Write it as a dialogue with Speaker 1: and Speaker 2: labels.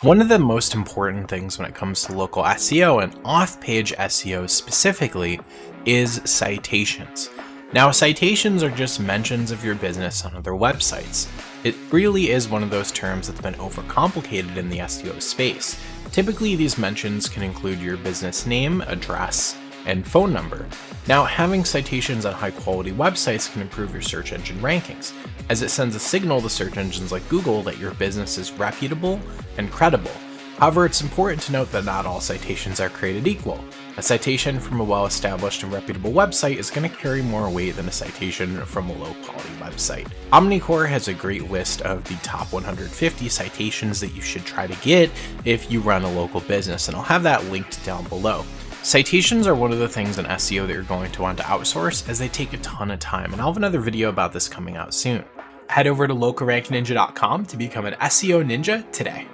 Speaker 1: One of the most important things when it comes to local SEO and off-page SEO specifically is citations. Now, citations are just mentions of your business on other websites. It really is one of those terms that's been overcomplicated in the SEO space. Typically, these mentions can include your business name, address, and phone number. Now, having citations on high-quality websites can improve your search engine rankings, as it sends a signal to search engines like Google that your business is reputable and credible. However, it's important to note that not all citations are created equal. A citation from a well-established and reputable website is going to carry more weight than a citation from a low-quality website. Omnicore has a great list of the top 150 citations that you should try to get if you run a local business, and I'll have that linked down below. Citations are one of the things in SEO that you're going to want to outsource, as they take a ton of time, and I'll have another video about this coming out soon. Head over to localrankingninja.com to become an SEO ninja today.